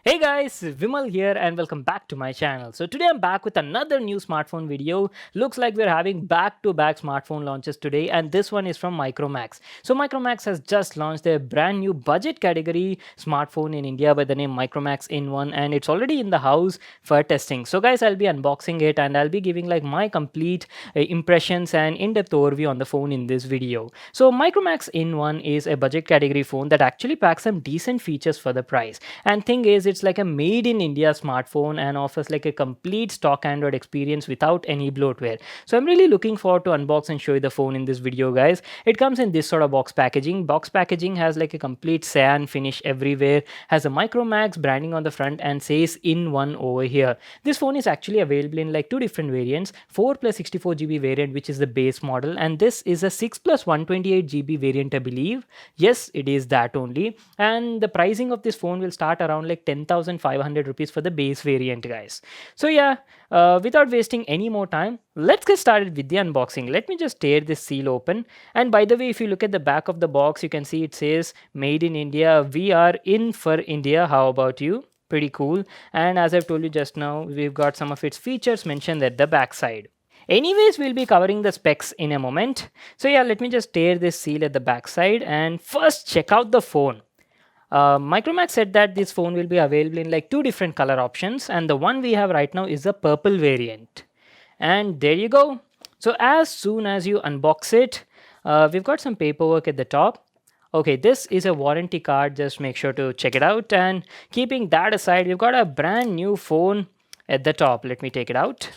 Hey guys, Vimal here and welcome back to my channel. So today I'm back with another new smartphone video. Looks like we're having back-to-back smartphone launches today and this one is from Micromax. So Micromax has just launched their brand new budget category smartphone in India by the name Micromax IN and it's already in the house for testing. So guys, I'll be unboxing it and I'll be giving like my complete impressions and in-depth overview on the phone in this video. So Micromax IN is a budget category phone that actually packs some decent features for the price. And thing is, it's like a made in India smartphone and offers like a complete stock Android experience without any bloatware. So I'm really looking forward to unbox and show you the phone in this video, guys. It comes in this sort of box packaging. Box packaging has like a complete cyan finish everywhere, has a Micromax branding on the front and says in over here. This phone is actually available in like two different variants, 4 plus 64 GB variant, which is the base model, and this is a 6 plus 128 GB variant, I believe. Yes, it is that only. And the pricing of this phone will start around like 10,500 rupees for the base variant, guys. So yeah, without wasting any more time, let's get started with the unboxing. Let me just tear this seal open. And by the way, if you look at the back of the box, you can see it says made in India. We are in for India. How about you? Pretty cool. And as I've told you just now, we've got some of its features mentioned at the back side. Anyways, we'll be covering the specs in a moment. So yeah, let me just tear this seal at the back side and first check out the phone. Micromax said that this phone will be available in like two different color options, and the one we have right now is the purple variant. And there you go. So as soon as you unbox it, we've got some paperwork at the top. Okay, this is a warranty card. Just make sure to check it out. And keeping that aside, we've got a brand new phone at the top. Let me take it out.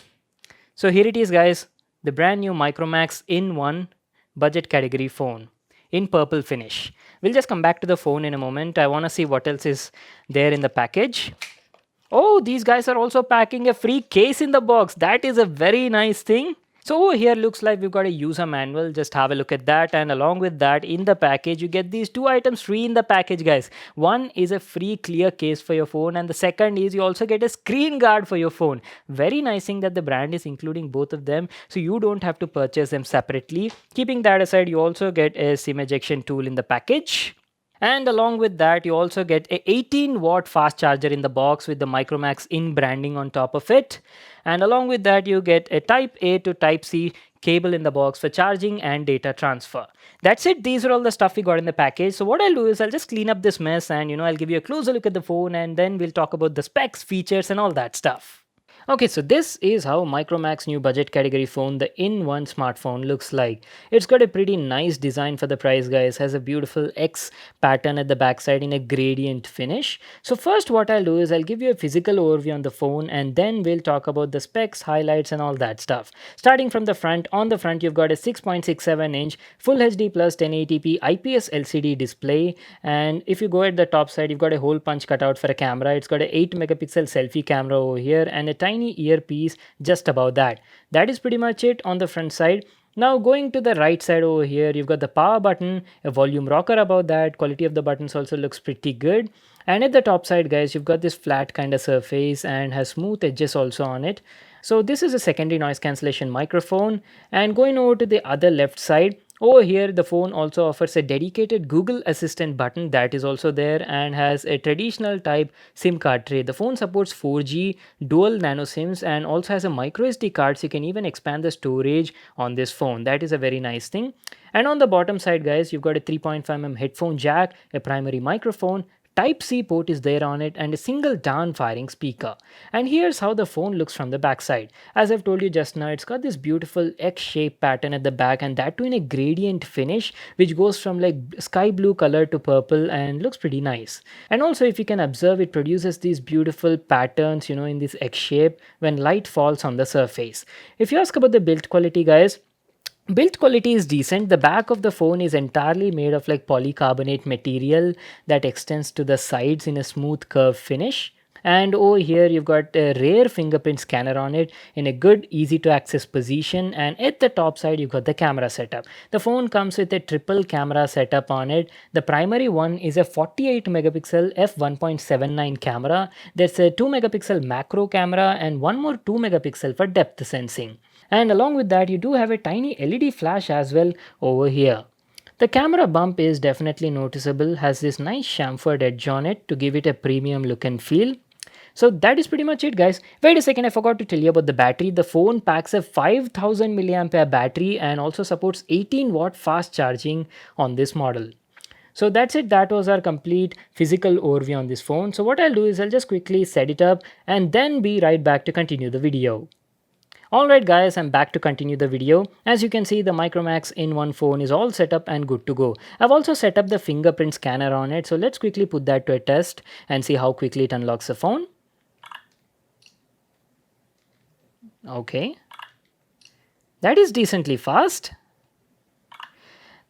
So here it is, guys. The brand new Micromax IN budget category phone in purple finish. We'll just come back to the phone in a moment. I want to see what else is there in the package. Oh, these guys are also packing a free case in the box. That is a very nice thing. So over here looks like we've got a user manual. Just have a look at that, and along with that, in the package you get these two items free in the package, guys. One is a free clear case for your phone, and the second is you also get a screen guard for your phone. Very nice thing that the brand is including both of them, so you don't have to purchase them separately. Keeping that aside, you also get a SIM ejection tool in the package. And along with that, you also get a 18-watt fast charger in the box with the Micromax IN branding on top of it. And along with that, you get a Type A to Type C cable in the box for charging and data transfer. That's it. These are all the stuff we got in the package. So what I'll do is I'll just clean up this mess and I'll give you a closer look at the phone and then we'll talk about the specs, features and all that stuff. Okay, so this is how Micromax new budget category phone, the IN smartphone, looks like. It's got a pretty nice design for the price, guys. Has a beautiful X pattern at the backside in a gradient finish. So first what I'll do is I'll give you a physical overview on the phone and then we'll talk about the specs, highlights and all that stuff. Starting from the front, on the front you've got a 6.67-inch Full HD plus 1080p IPS LCD display, and if you go at the top side you've got a hole punch cutout for a camera. It's got a 8 megapixel selfie camera over here and a tiny earpiece just above that. That is pretty much it on the front side. Now going to the right side over here, you've got the power button, a volume rocker above that. Quality of the buttons also looks pretty good. And at the top side, guys, you've got this flat kind of surface and has smooth edges also on it. So this is a secondary noise cancellation microphone. And going over to the other left side, over here, the phone also offers a dedicated Google Assistant button that is also there and has a traditional type SIM card tray. The phone supports 4G, dual nano SIMs and also has a micro SD card, so you can even expand the storage on this phone. That is a very nice thing. And on the bottom side, guys, you've got a 3.5mm headphone jack, a primary microphone, Type-C port is there on it and a single down-firing speaker. And here's how the phone looks from the backside. As I've told you just now, it's got this beautiful X-shaped pattern at the back and that too in a gradient finish which goes from like sky blue color to purple and looks pretty nice. And also if you can observe, it produces these beautiful patterns, in this X shape when light falls on the surface. If you ask about the build quality, guys, build quality is decent. The back of the phone is entirely made of like polycarbonate material that extends to the sides in a smooth curve finish. And over here you've got a rear fingerprint scanner on it in a good easy to access position, and at the top side you've got the camera setup. The phone comes with a triple camera setup on it. The primary one is a 48 megapixel f1.79 camera. There's a 2 megapixel macro camera and one more 2 megapixel for depth sensing. And along with that, you do have a tiny LED flash as well over here. The camera bump is definitely noticeable, has this nice chamfered edge on it to give it a premium look and feel. So that is pretty much it, guys. Wait a second, I forgot to tell you about the battery. The phone packs a 5000 milliampere battery and also supports 18-watt fast charging on this model. So that's it. That was our complete physical overview on this phone. So what I'll do is I'll just quickly set it up and then be right back to continue the video. Alright guys, I'm back to continue the video. As you can see, the Micromax in one phone is all set up and good to go. I've also set up the fingerprint scanner on it. So let's quickly put that to a test and see how quickly it unlocks the phone. Okay. That is decently fast.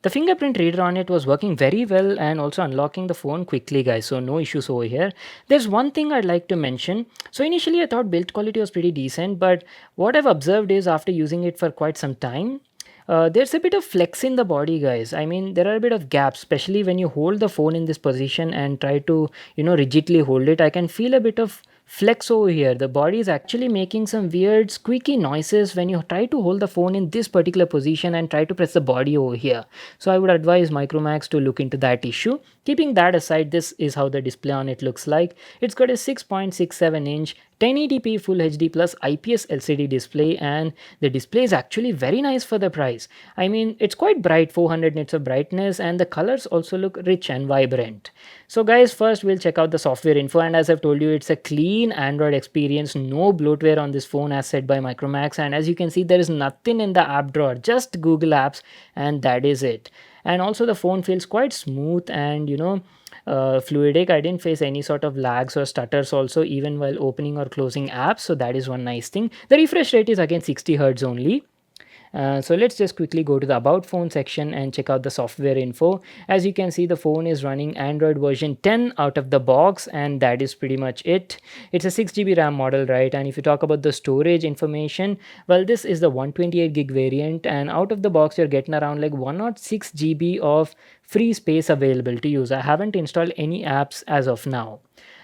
The fingerprint reader on it was working very well and also unlocking the phone quickly, guys, so no issues over here. There's one thing I'd like to mention. So initially I thought build quality was pretty decent, but what I've observed is after using it for quite some time, there's a bit of flex in the body, guys. I mean, there are a bit of gaps, especially when you hold the phone in this position and try to, rigidly hold it. I can feel a bit of flex over here. The body is actually making some weird squeaky noises when you try to hold the phone in this particular position and try to press the body over here. So I would advise Micromax to look into that issue. Keeping that aside, this is how the display on it looks like. It's got a 6.67-inch 1080p Full HD plus IPS LCD display, and the display is actually very nice for the price. I mean, it's quite bright, 400 nits of brightness, and the colors also look rich and vibrant. So guys, first we'll check out the software info, and as I've told you, it's a clean Android experience, no bloatware on this phone as said by Micromax, and as you can see, there is nothing in the app drawer, just Google Apps, and that is it. And also the phone feels quite smooth and fluidic. I didn't face any sort of lags or stutters also even while opening or closing apps, so that is one nice thing. The refresh rate is again 60 Hz only. So let's just quickly go to the about phone section and check out the software info. As you can see, the phone is running Android version 10 out of the box, and that is pretty much it. It's a 6GB RAM model, right? And if you talk about the storage information, well, this is the 128 gig variant, and out of the box you're getting around like 106GB of free space available to use. I haven't installed any apps as of now.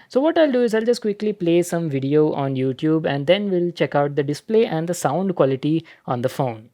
So what I'll do is I'll just quickly play some video on YouTube and then we'll check out the display and the sound quality on the phone.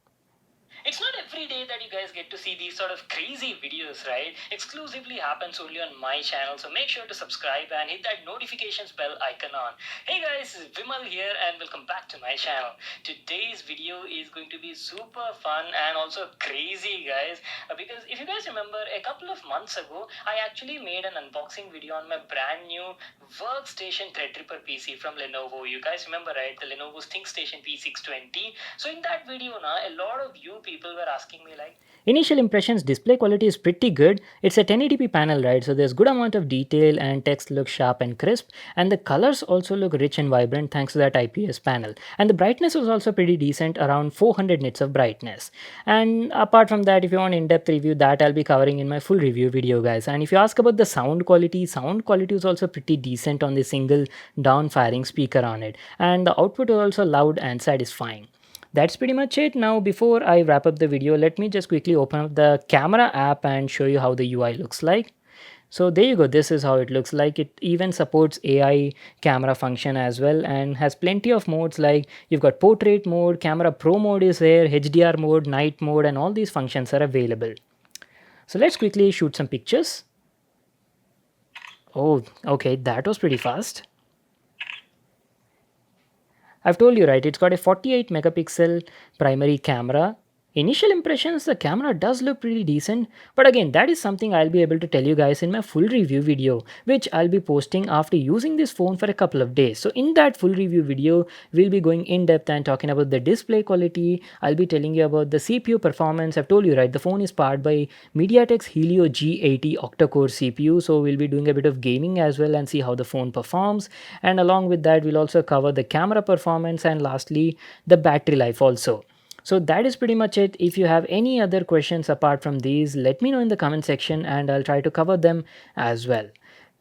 It's not every day that you guys get to see these sort of crazy videos, right? Exclusively happens only on my channel, so make sure to subscribe and hit that notifications bell icon on. Hey guys, this is Vimal here and welcome back to my channel. Today's video is going to be super fun and also crazy, guys, because if you guys remember, a couple of months ago, I actually made an unboxing video on my brand new workstation Threadripper PC from Lenovo. You guys remember, right? The Lenovo's ThinkStation P620. So in that video, a lot of you people were asking me like, initial impressions, display quality is pretty good. It's a 1080p panel, right? So there's good amount of detail and text looks sharp and crisp, and the colors also look rich and vibrant thanks to that IPS panel. And the brightness was also pretty decent, around 400 nits of brightness. And apart from that, if you want in-depth review, that I'll be covering in my full review video, guys. And if you ask about the sound quality is also pretty decent on the single down firing speaker on it, and the output is also loud and satisfying. That's pretty much it. Now before I wrap up the video, let me just quickly open up the camera app and show you how the UI looks like. So there you go, this is how it looks like. It even supports AI camera function as well and has plenty of modes, like you've got portrait mode, camera pro mode is there, HDR mode, night mode, and all these functions are available. So let's quickly shoot some pictures. Oh, okay, that was pretty fast. I've told you, right, it's got a 48 megapixel primary camera. Initial impressions, the camera does look pretty decent, but again, that is something I'll be able to tell you guys in my full review video, which I'll be posting after using this phone for a couple of days. So in that full review video, we'll be going in depth and talking about the display quality. I'll be telling you about the CPU performance. I've told you, right, the phone is powered by MediaTek's Helio G80 octa-core CPU, so we'll be doing a bit of gaming as well and see how the phone performs. And along with that, we'll also cover the camera performance and lastly, the battery life also. So that is pretty much it. If you have any other questions apart from these, let me know in the comment section and I'll try to cover them as well.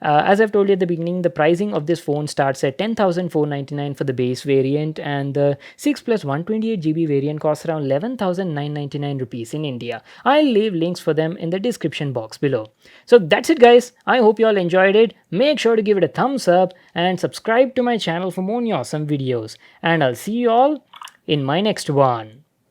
As I've told you at the beginning, the pricing of this phone starts at 10,499 for the base variant, and the 6 plus 128GB variant costs around 11,999 rupees in India. I'll leave links for them in the description box below. So that's it, guys. I hope you all enjoyed it. Make sure to give it a thumbs up and subscribe to my channel for more awesome videos. And I'll see you all in my next one.